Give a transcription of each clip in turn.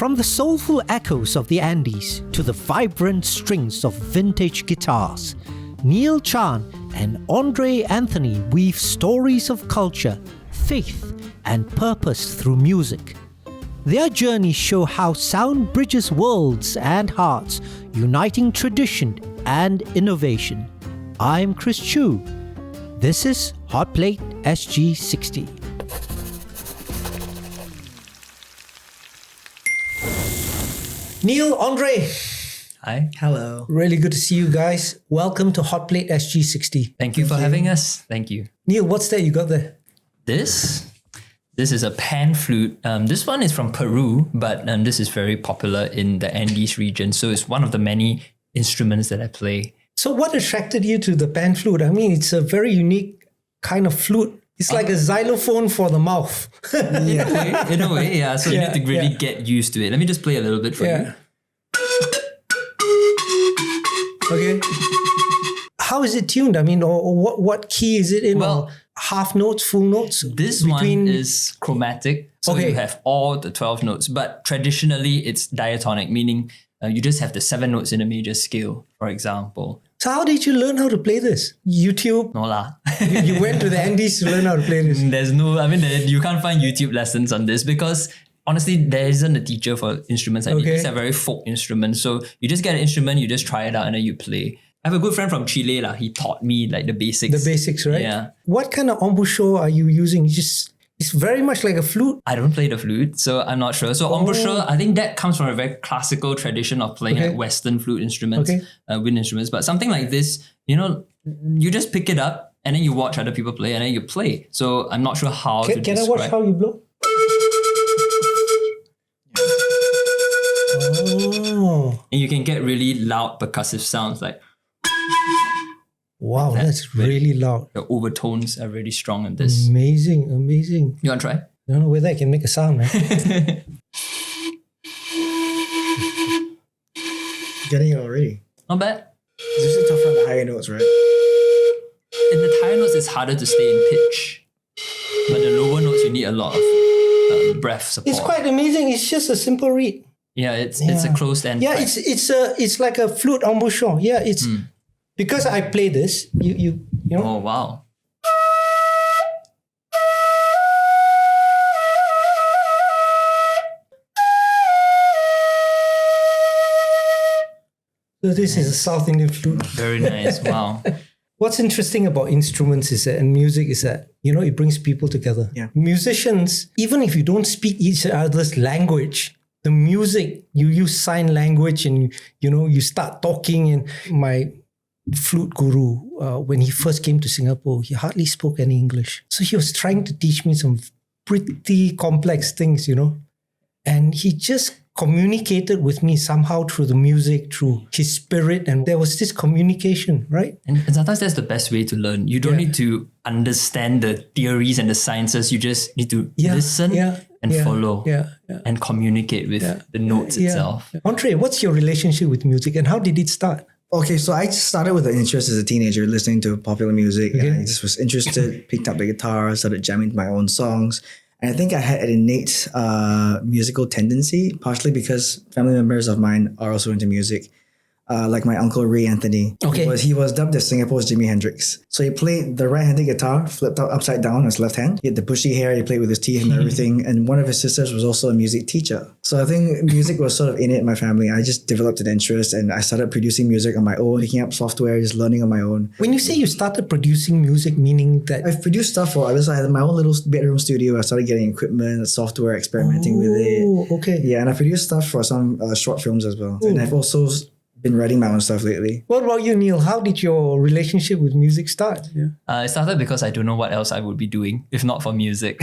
From the soulful echoes of the Andes to the vibrant strings of vintage guitars, Neil Chan and Andre Anthony weave stories of culture, faith, and purpose through music. Their journeys show how sound bridges worlds and hearts, uniting tradition and innovation. I'm Chris Choo. This is HOTPLATE SG60. Neil, Andre. Hi. Hello. Really good to see you guys. Welcome to HOTPLATE SG60. Thank you for having us. Thank you. Neil, what's that you got there? This is a pan flute. This one is from Peru, but this is very popular in the Andes region. So it's one of the many instruments that I play. So what attracted you to the pan flute? I mean, it's a very unique kind of flute. It's like a xylophone for the mouth. In a way, yeah. So you need to really get used to it. Let me just play a little bit for you. Okay. How is it tuned? I mean, or what key is it in? Well, or half notes, full notes? This one is chromatic. So you have all the 12 notes, but traditionally it's diatonic, meaning you just have the 7 notes in a major scale, for example. So how did you learn how to play this? YouTube? No lah. You went to the Andes to learn how to play this? You can't find YouTube lessons on this because honestly, there isn't a teacher for instruments like these. These are very folk instruments. So you just get an instrument, you just try it out and then you play. I have a good friend from Chile. He taught me like the basics. The basics, right? Yeah. What kind of embouchure are you using? It's very much like a flute. I don't play the flute, so I'm not sure. So embouchure, I think that comes from a very classical tradition of playing like Western flute instruments, wind instruments. But something like this, you just pick it up and then you watch other people play and then you play. So I'm not sure how to describe. Can I watch how you blow? Oh. And you can get really loud percussive sounds like... Wow, that's really loud. The overtones are really strong in this. Amazing. You want to try? I don't know whether I can make a sound, man. Getting it already. Not bad. It's usually tougher on the higher notes, right? In the higher notes, it's harder to stay in pitch. But the lower notes, you need a lot of breath support. It's quite amazing. It's just a simple reed. Yeah, it's a closed end. Yeah, it's like a flute embouchure. Yeah, it's because I play this. You know. Oh wow. So this is a South Indian flute. Very nice. Wow. What's interesting about instruments and music is that, it brings people together. Yeah. Musicians, even if you don't speak each other's language, the music, you use sign language and, you start talking. And my flute guru, when he first came to Singapore, he hardly spoke any English. So he was trying to teach me some pretty complex things, and he just communicated with me somehow through the music, through his spirit, and there was this communication, right? And sometimes that's the best way to learn. You don't need to understand the theories and the sciences. You just need to listen and follow and communicate with the notes itself. Andre, what's your relationship with music and how did it start? Okay, so I just started with an interest as a teenager, listening to popular music. And I just was interested, picked up the guitar, started jamming to my own songs. And I think I had an innate musical tendency, partially because family members of mine are also into music. Like my uncle Ray Anthony. He was dubbed as Singapore's Jimi Hendrix. So he played the right-handed guitar, flipped out upside down on his left hand. He had the bushy hair, he played with his teeth and everything. And one of his sisters was also a music teacher. So I think music was sort of innate in my family. I just developed an interest and I started producing music on my own, picking up software, just learning on my own. When you say you started producing music, meaning that... I've produced stuff for others. I had my own little bedroom studio. I started getting equipment, software, experimenting with it. Okay. Yeah, and I produced stuff for some short films as well. And I've also been writing my own stuff lately. What about you, Neil? How did your relationship with music start? It started because I don't know what else I would be doing if not for music.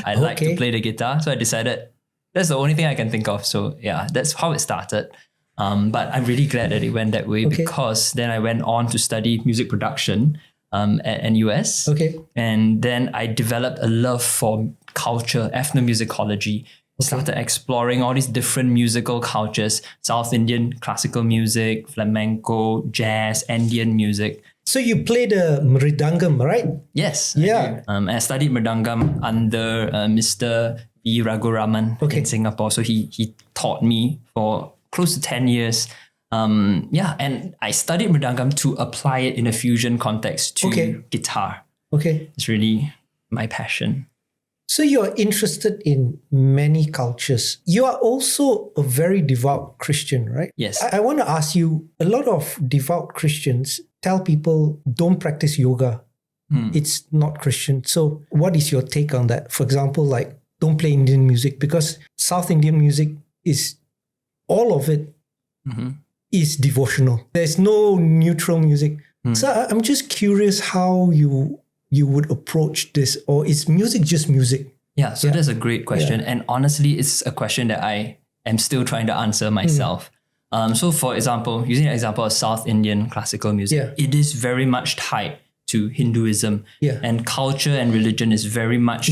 I like to play the guitar, so I decided that's the only thing I can think of. So yeah, that's how it started. But I'm really glad that it went that way because then I went on to study music production at NUS. And then I developed a love for culture, ethnomusicology. Started exploring all these different musical cultures, South Indian classical music, flamenco, jazz, Andean music. So you played the mridangam, right? Yes. Yeah. I studied mridangam under Mr. B. Raguraman in Singapore. So he taught me for close to 10 years. And I studied mridangam to apply it in a fusion context to guitar. Okay. It's really my passion. So you're interested in many cultures. You are also a very devout Christian, right? Yes. I want to ask you, a lot of devout Christians tell people don't practice yoga. It's not Christian. So what is your take on that? For example, like don't play Indian music, because South Indian music is, all of it is devotional. There's no neutral music. So I'm just curious how you would approach this, or is music just music? Yeah, so that's a great question. And honestly, it's a question that I am still trying to answer myself. So for example, using an example of South Indian classical music, it is very much tied to Hinduism, and culture and religion is very much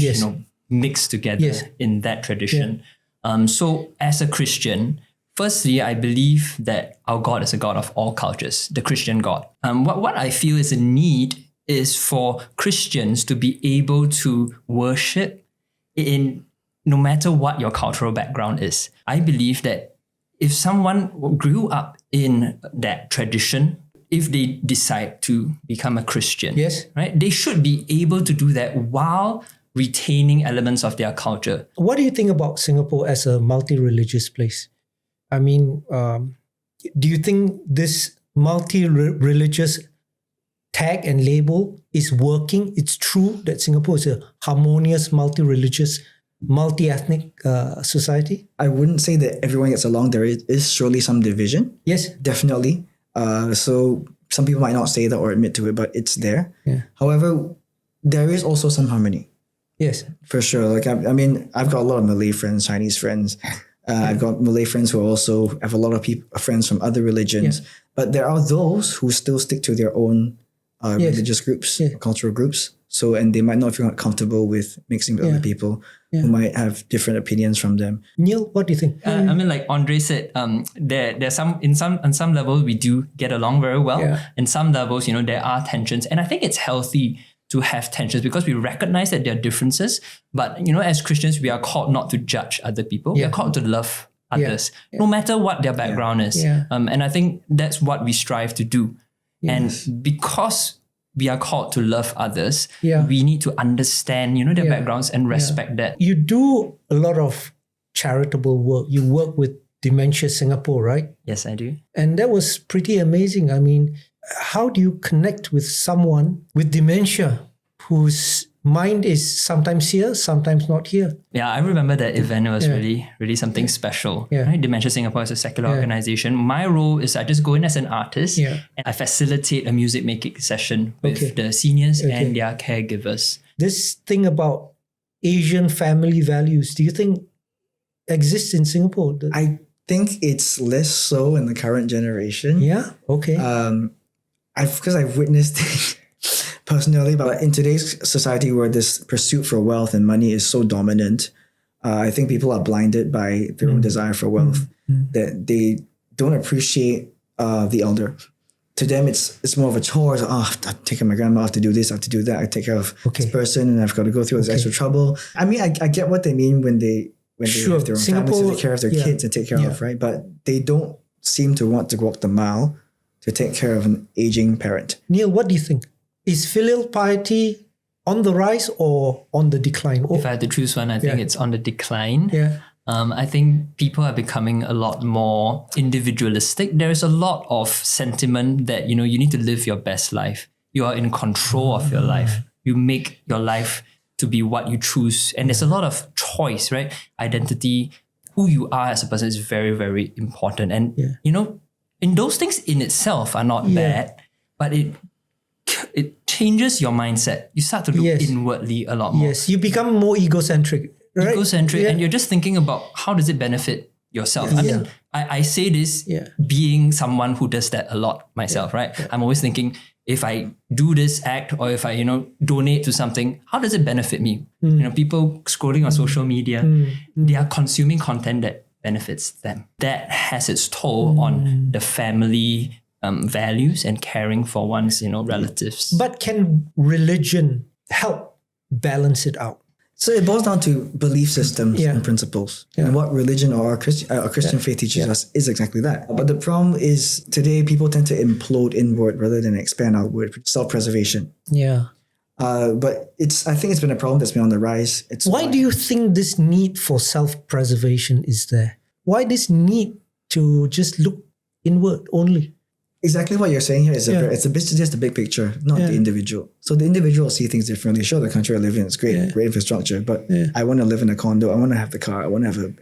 mixed together in that tradition. So as a Christian, firstly, I believe that our God is a God of all cultures, the Christian God. What I feel is a need is for Christians to be able to worship in no matter what your cultural background is. I believe that if someone grew up in that tradition, if they decide to become a Christian, right, they should be able to do that while retaining elements of their culture. What do you think about Singapore as a multi-religious place? I mean, do you think this multi-religious tag and label is working? It's true that Singapore is a harmonious, multi-religious, multi-ethnic society? I wouldn't say that everyone gets along. There is surely some division. Yes. Definitely. So some people might not say that or admit to it, but it's there. However, there is also some harmony. Yes. For sure. Like, I mean, I've got a lot of Malay friends, Chinese friends. I've got Malay friends who also have a lot of friends from other religions. But there are those who still stick to their own religious groups, cultural groups. So, and they might not feel comfortable with mixing with other people who might have different opinions from them. Neil, what do you think? I mean, like Andre said, there's on some levels we do get along very well. In some levels, there are tensions, and I think it's healthy to have tensions because we recognize that there are differences. But as Christians, we are called not to judge other people. We are called to love others, no matter what their background is. And I think that's what we strive to do. And because we are called to love others, we need to understand, their backgrounds and respect that. You do a lot of charitable work. You work with Dementia Singapore, right? Yes, I do. And that was pretty amazing. I mean, how do you connect with someone with dementia whose mind is sometimes here, sometimes not here? Yeah, I remember that event. It was really, really something special. Right? Dementia Singapore is a secular organization. My role is I just go in as an artist and I facilitate a music making session with the seniors and their caregivers. This thing about Asian family values, do you think exists in Singapore? I think it's less so in the current generation. Yeah? Okay. Because I've witnessed it personally, but in today's society where this pursuit for wealth and money is so dominant, I think people are blinded by their own desire for wealth, that they don't appreciate the elder. To them, it's more of a chore. It's, I've taken my grandma to do this, I have to do that, I take care of this person and I've got to go through this extra trouble. I mean, I get what they mean when they have their own families to take care of their kids and take care of, right? But they don't seem to want to walk the mile to take care of an aging parent. Neil, what do you think? Is filial piety on the rise or on the decline? If I had to choose one, I think it's on the decline. I think people are becoming a lot more individualistic. There is a lot of sentiment that, you need to live your best life. You are in control of your life. You make your life to be what you choose. And there's a lot of choice, right? Identity, who you are as a person is very, very important. And, and those things in itself are not bad, but it changes your mindset. You start to look inwardly a lot more. Yes, you become more egocentric. Right? Egocentric, and you're just thinking about how does it benefit yourself. I mean, I say this being someone who does that a lot myself, right? I'm always thinking, if I do this act or if I, donate to something, how does it benefit me? People scrolling on social media, they are consuming content that benefits them. That has its toll on the family values and caring for one's, relatives. But can religion help balance it out? So it boils down to belief systems and principles. Yeah. And what religion or our Christian faith teaches us is exactly that. But the problem is today people tend to implode inward rather than expand outward. Self-preservation. Yeah. But I think it's been a problem that's been on the rise. Why do you think this need for self-preservation is there? Why this need to just look inward only? Exactly what you're saying here is it's just the big picture, not the individual. So the individual see things differently. Sure, the country I live in is great, great infrastructure, but I want to live in a condo. I want to have the car. I want to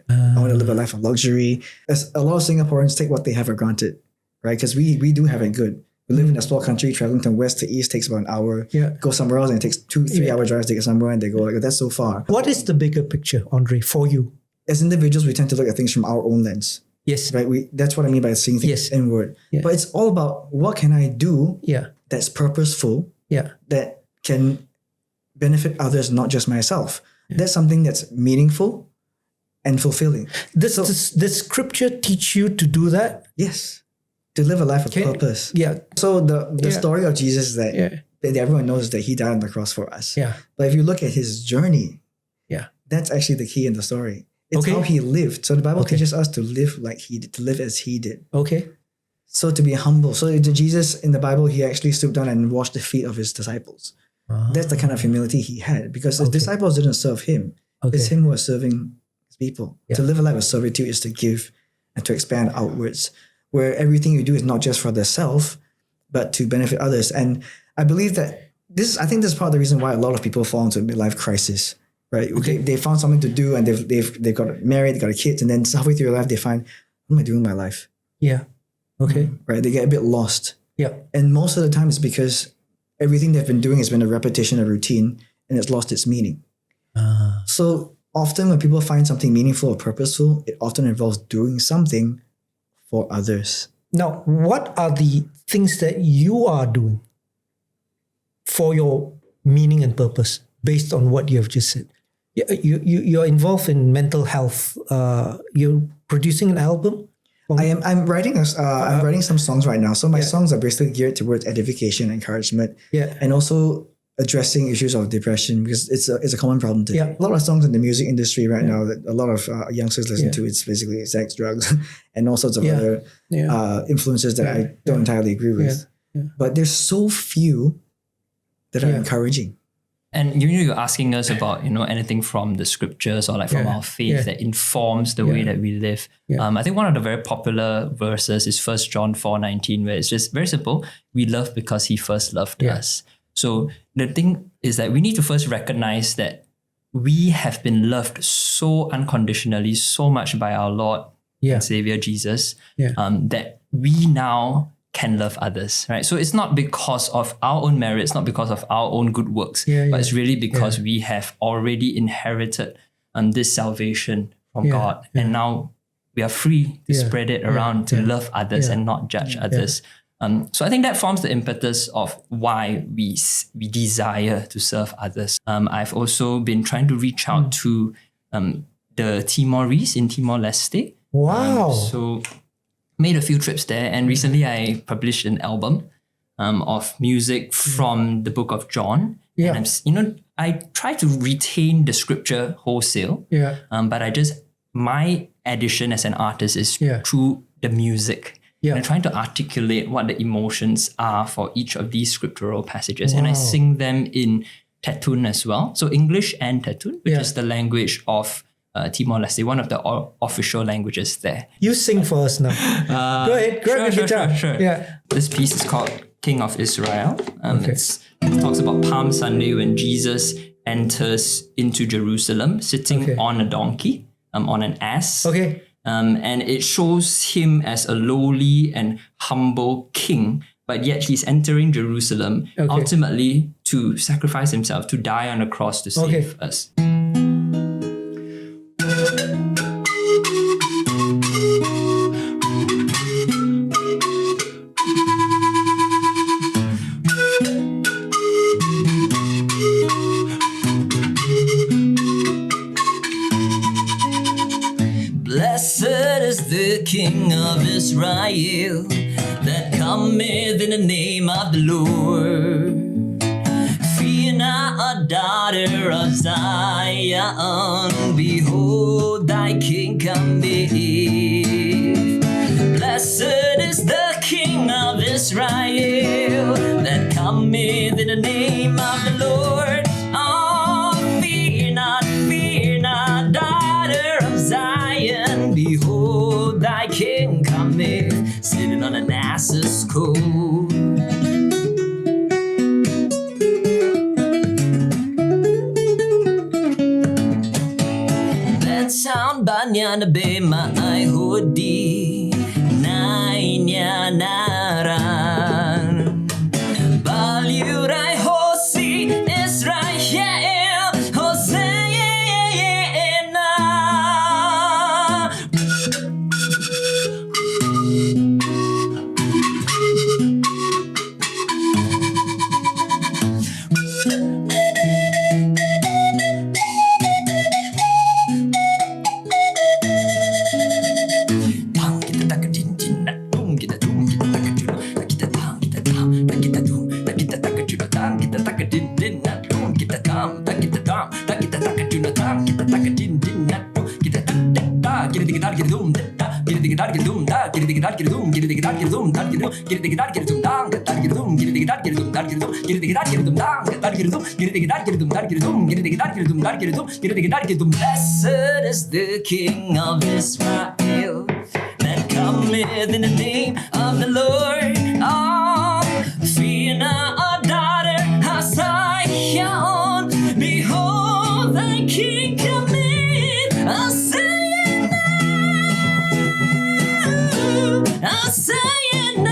live a life of luxury. As a lot of Singaporeans take what they have for granted, right? Because we do have it good. We live in a small country. Traveling from west to east takes about an hour. Yeah. Go somewhere else and it takes 2-3 hour drives to get somewhere, and they go like, that's so far. What is the bigger picture, Andre, for you? As individuals, we tend to look at things from our own lens. Yes. Right. That's what I mean by seeing things inward. Yeah. But it's all about what can I do that's purposeful, that can benefit others, not just myself. Yeah. That's something that's meaningful and fulfilling. Does the scripture teach you to do that? Yes. To live a life of purpose. Yeah. So the story of Jesus is that everyone knows that he died on the cross for us. Yeah. But if you look at his journey, that's actually the key in the story. It's how he lived. So the Bible teaches us to live like he did, to live as he did. Okay. So to be humble. So Jesus in the Bible, he actually stooped down and washed the feet of his disciples. That's the kind of humility he had, because his disciples didn't serve him. It's him who was serving his people. Yeah. To live a life of servitude is to give and to expand outwards, where everything you do is not just for the self, but to benefit others. And I believe that I think this is part of the reason why a lot of people fall into a midlife crisis. Right. Okay. They found something to do and they've got married, they got a kid, and then halfway through their life they find, what am I doing in my life? Yeah. Okay. Right. They get a bit lost. Yeah. And most of the time it's because everything they've been doing has been a repetition, a routine, and it's lost its meaning. So often when people find something meaningful or purposeful, it often involves doing something for others. Now, what are the things that you are doing for your meaning and purpose based on what you have just said? You're involved in mental health. You're producing an album. I'm writing some songs right now. So my songs are basically geared towards edification, encouragement, and also addressing issues of depression, because it's a common problem today. A lot of songs in the music industry right now that a lot of youngsters listen to, it's basically sex, drugs, and all sorts of other influences that I don't entirely agree with. But there's so few that are encouraging. And you're asking us about anything from the scriptures or like from our faith that informs the way that we live. I think one of the very popular verses is 1 John 4:19, where it's just very simple. We love because he first loved us. So the thing is that we need to first recognize that we have been loved so unconditionally, so much by our Lord and Savior Jesus, that we now can love others, right? So it's not because of our own merits, not because of our own good works, but it's really because we have already inherited this salvation from God. And now we are free to spread it around, to love others and not judge others. So I think that forms the impetus of why we desire to serve others. I've also been trying to reach out to the Timorese in Timor Leste. Wow. So made a few trips there, and recently I published an album of music from the book of John. And I try to retain the scripture wholesale. But my addition as an artist is through the music. And I'm trying to articulate what the emotions are for each of these scriptural passages. And I sing them in Tetun as well. So English and Tetun, which is the language of Timor Leste, one of the official languages there. You sing for us now. Go ahead, grab your guitar. Sure. Yeah. This piece is called King of Israel. It talks about Palm Sunday when Jesus enters into Jerusalem sitting on a donkey, on an ass. And it shows him as a lowly and humble king, but yet he's entering Jerusalem ultimately to sacrifice himself, to die on a cross to save us. Blessed is the King of Israel that cometh in the name of the Lord. Fear not, a daughter of Zion. Behold, thy king cometh. Blessed is the King of Israel that cometh in the name of the Lord. Oh, fear not, daughter of Zion. Behold, thy king cometh, sitting on an ass's coat. Sound banya na be maay hudi nainya naran Balyuray hosi Israel Hoseena Blessed is the King of Israel that cometh in the name of the Lord. Oh, fear not, daughter of Zion. Behold, thy King cometh. I say it now. I say it now.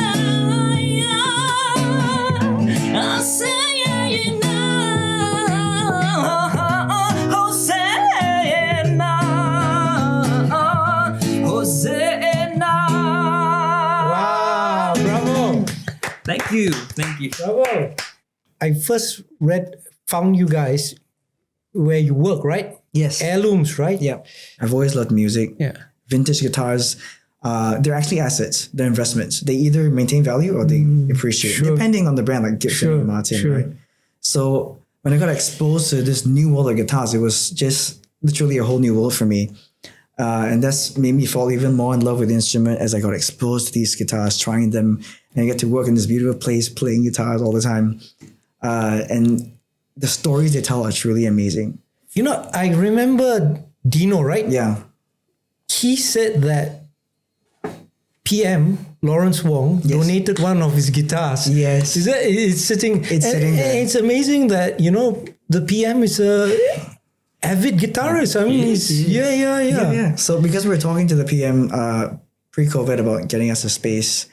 I say it now. Hosanna. Hosanna. Wow, bravo. Thank you. Bravo. I first found you guys where you work, right? Yes. Heirlooms, right? Yeah. I've always loved music. Yeah. Vintage guitars, they're actually assets. They're investments. They either maintain value or they appreciate, sure. depending on the brand, like Gibson and Martin, right? So when I got exposed to this new world of guitars, it was just literally a whole new world for me. And that's made me fall even more in love with the instrument as I got exposed to these guitars, trying them, and I get to work in this beautiful place, playing guitars all the time. And the stories they tell are truly amazing. You know, I remember Dino, right? Yeah. He said that PM Lawrence Wong donated one of his guitars. Yes. It's sitting there. It's amazing that, you know, the PM is a avid guitarist. I mean, Yeah. So because we were talking to the PM pre-COVID about getting us a space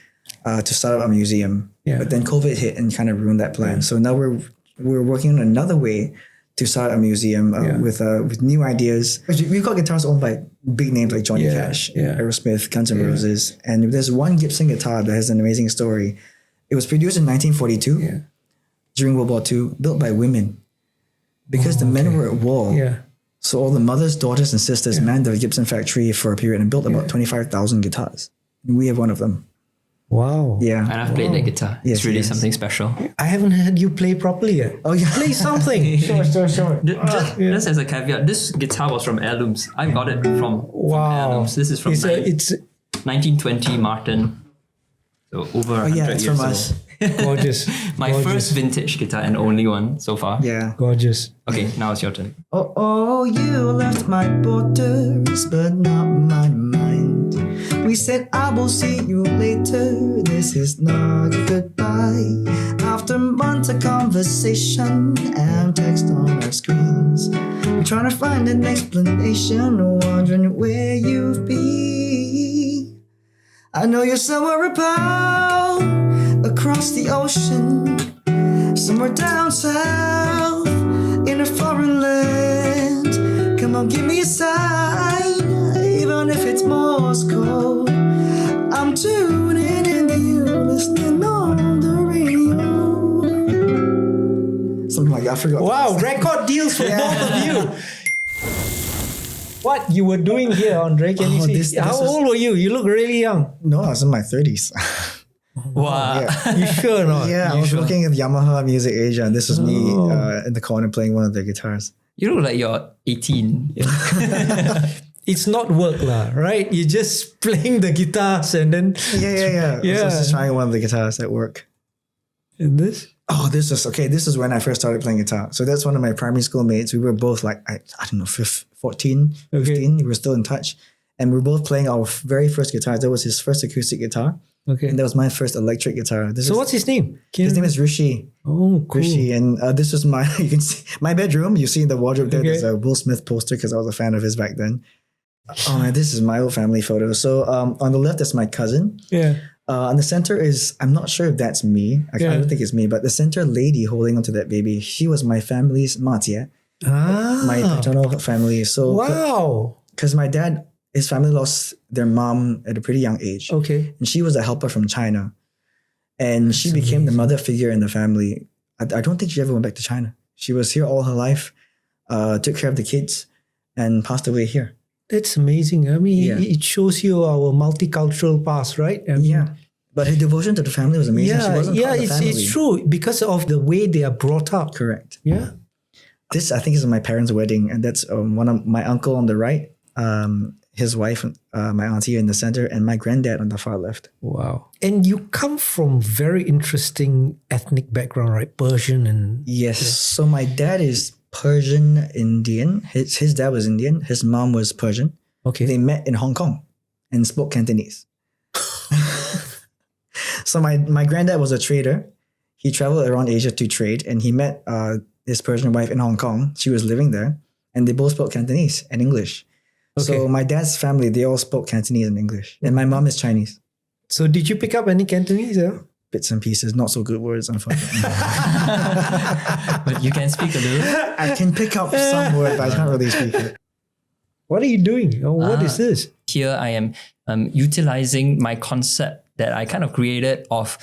to start up a museum, but then COVID hit and kind of ruined that plan. So now we're working on another way to start a museum with new ideas. We've got guitars owned by big names like Johnny Cash, Aerosmith, Guns N' Roses, and there's one Gibson guitar that has an amazing story. It was produced in 1942 during World War II, built by women because the men were at war. Yeah. So all the mothers, daughters, and sisters manned the Gibson factory for a period and built about 25,000 guitars. And we have one of them. Wow. Yeah. And I've played that guitar. Yes, It's really yes. something special. I haven't heard you play properly yet. Oh, yeah. Play something. Sure. Just as a caveat, this guitar was from Heirlooms. I got it from Heirlooms. This is from It's 1920 Martin. So over 100 yeah, it's years from old. us. gorgeous. My first vintage guitar and only one so far. Yeah. Gorgeous. Okay, now it's your turn. Oh, you left my borders, but not my mind. We said I will see you later. This is not goodbye. After months of conversation and text on our screens, we're trying to find an explanation, wondering where you've been. I know you're somewhere about across the ocean, somewhere down south in a foreign land. Come on, give me a sign, even if it's Morse code. I'm tuning into you, listening on the radio. Something like that. I forgot. Wow, record deals for both of you. What you were doing here, Andre? Can you see? This How was- old were you? You look really young. No, I was in my 30s. Wow. Yeah. You sure or not? Yeah, I was working at Yamaha Music Asia, and this was me in the corner playing one of their guitars. You look like you're 18. It's not work lah, right? You're just playing the guitars and then Yeah. I was just trying one of the guitars at work. and this. Oh, this is when I first started playing guitar. So that's one of my primary school mates. We were both like, I don't know, 14, 15. We were still in touch. And we were both playing our very first guitar. That was his first acoustic guitar. Okay. And that was my first electric guitar. What's his name? His name is Rishi. Oh, cool. Rishi. And this was you can see my bedroom. You see in the wardrobe there, there's a Will Smith poster because I was a fan of his back then. Oh man, this is my old family photo. So on the left, that's my cousin. Yeah. On the center is, I'm not sure if that's me. I don't think it's me, but the center lady holding onto that baby, she was my family's matia, my paternal family. So, wow. Because my dad, his family lost their mom at a pretty young age. Okay. And she was a helper from China. And she became the mother figure in the family. I don't think she ever went back to China. She was here all her life, took care of the kids, and passed away here. That's amazing. I mean, it shows you our multicultural past, right? I mean, But her devotion to the family was amazing. She wasn't part of the family. it's true because of the way they are brought up. Correct. Yeah. This, I think, is my parents' wedding, and that's one of my uncle on the right, his wife, my auntie in the center, and my granddad on the far left. Wow. And you come from very interesting ethnic background, right? Persian and... Yes. So my dad is Persian Indian. His dad was Indian. His mom was Persian. Okay. They met in Hong Kong and spoke Cantonese. So my granddad was a trader. He traveled around Asia to trade, and he met his Persian wife in Hong Kong. She was living there, and they both spoke Cantonese and English. Okay. So my dad's family, they all spoke Cantonese and English. And my mom is Chinese. So did you pick up any Cantonese? Yeah? Bits and pieces, not so good words, unfortunately. But you can speak a little. I can pick up some words, but I can't really speak it. What are you doing? What is this? Here I am utilizing my concept that I kind of created of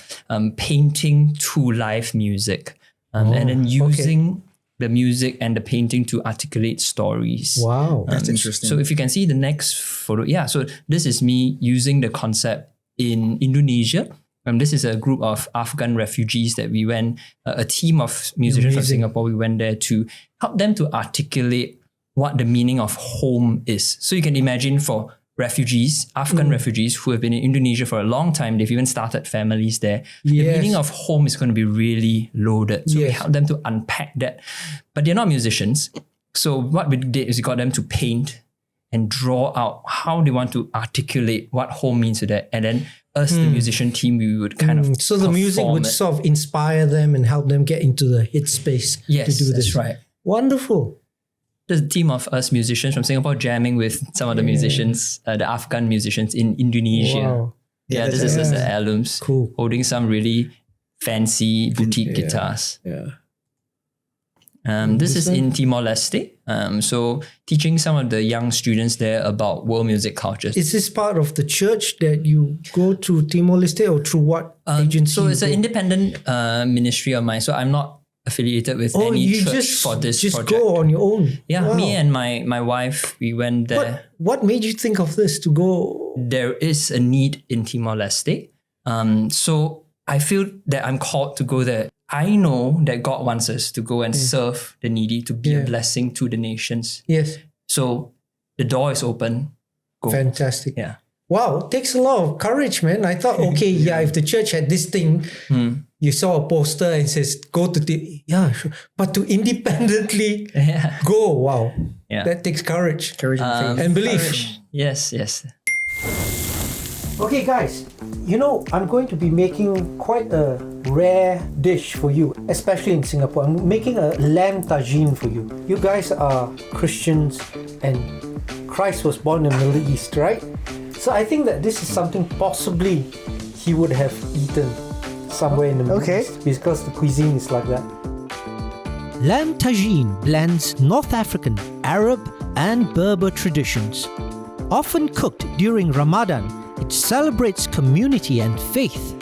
painting to live music. And then using the music and the painting to articulate stories. Wow. That's interesting. So if you can see the next photo, so this is me using the concept in Indonesia. This is a group of Afghan refugees that we went, a team of musicians from Singapore, we went there to help them to articulate what the meaning of home is. So you can imagine for refugees, Afghan refugees who have been in Indonesia for a long time, they've even started families there. The meaning of home is going to be really loaded. So we help them to unpack that. But they're not musicians. So what we did is we got them to paint and draw out how they want to articulate what home means to that. And then us, the musician team, we would kind of so the music would sort of inspire them and help them get into the headspace to do this. That's right. Wonderful. There's a team of us musicians from Singapore jamming with some of the musicians, the Afghan musicians in Indonesia. Wow. Yeah, this is the heirlooms. Cool. Holding some really fancy boutique guitars. Yeah. This is in Timor Leste. So teaching some of the young students there about world music cultures. Is this part of the church that you go to Timor Leste or through what agency? So it's an independent ministry of mine. So I'm not affiliated with any church for this project. Just go on your own. Yeah, wow. me and my wife, we went there. What made you think of this to go? There is a need in Timor Leste. So I feel that I'm called to go there. I know that God wants us to go and serve the needy, to be a blessing to the nations. Yes. So the door is open. Go. Fantastic. Yeah. Wow, it takes a lot of courage, man. I thought, okay, if the church had this thing, you saw a poster and says, go to sure. But to independently go, wow. Yeah. That takes courage. Courage and faith. And belief. Courage. Yes. Okay, guys, I'm going to be making quite a rare dish for you, especially in Singapore. I'm making a lamb tagine for you. You guys are Christians and Christ was born in the Middle East, right? So I think that this is something possibly he would have eaten somewhere in the Middle East because the cuisine is like that. Lamb tagine blends North African, Arab and Berber traditions. Often cooked during Ramadan, it celebrates community and faith.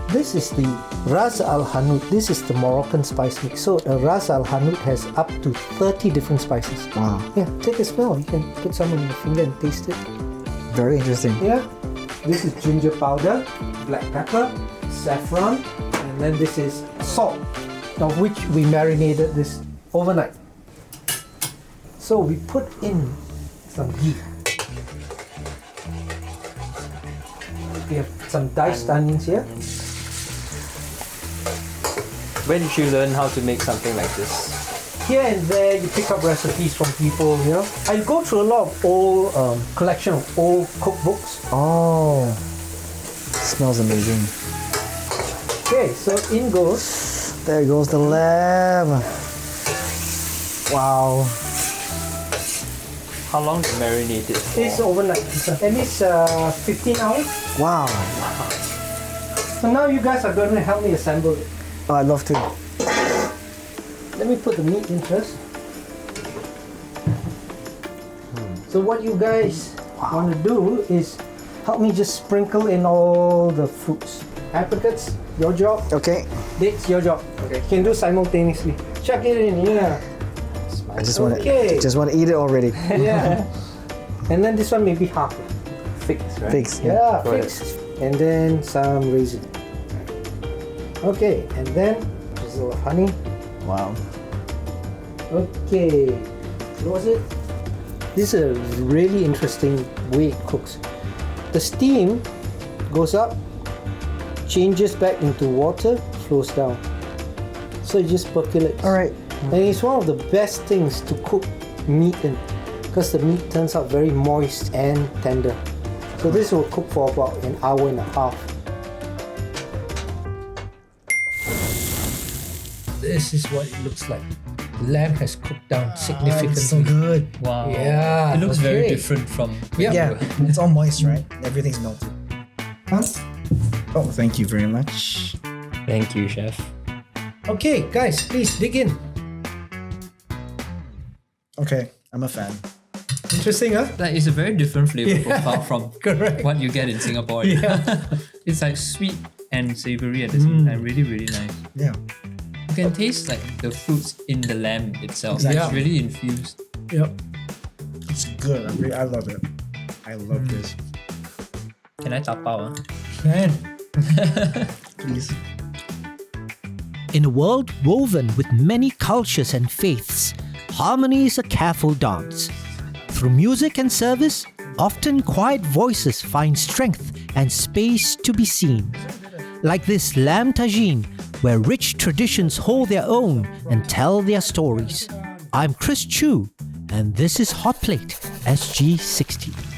This is the Ras Al Hanout. This is the Moroccan spice mix. So a Ras Al Hanout has up to 30 different spices. Wow. Yeah, take a smell. You can put some on your finger and taste it. Very interesting. Yeah. This is ginger powder, black pepper, saffron, and then this is salt, of which we marinated this overnight. So we put in some ghee. We have some diced onions here. Where did you learn how to make something like this? Here and there, you pick up recipes from people, you know. I go through a lot of old collection of old cookbooks. Oh, smells amazing. Okay, so in goes. There goes the lamb. Wow. How long to marinate it for? It's overnight. At least 15 hours. Wow. So now you guys are going to help me assemble it. Oh, I'd love to. Let me put the meat in first. So what you guys want to do is help me just sprinkle in all the fruits. Apricots, your job. Okay. Dates, your job. Okay. You can do simultaneously. Chuck it in, yeah. I just want to eat it already. Yeah. And then this one maybe half. Figs, right? Figs. Yeah, figs. And then some raisin. Okay, and then drizzle of honey. Wow. Okay, what was it? This is a really interesting way it cooks. The steam goes up, changes back into water, flows down. So it just percolates. All right. And it's one of the best things to cook meat in because the meat turns out very moist and tender. So this will cook for about an hour and a half. This is what it looks like. The lamb has cooked down significantly. It's so good. Wow. Yeah. It looks very okay. different from... Yeah, it's all moist, right? Everything's melted. Huh? Oh, thank you very much. Thank you, chef. Okay, guys, please dig in. Okay, I'm a fan. Interesting, huh? Like, it's a very different flavor Yeah. profile from Correct. what you get in Singapore. Yeah. It's like sweet and savory at the same time. Really, really nice. Yeah. You can taste like the fruits in the lamb itself. Exactly. It's really infused. Yep. It's good. I love it. I love this. Can I tap out? Man. Please. In a world woven with many cultures and faiths, harmony is a careful dance. Through music and service, often quiet voices find strength and space to be seen. Like this lamb tagine, where rich traditions hold their own and tell their stories. I'm Chris Choo, and this is HOTPLATE SG60.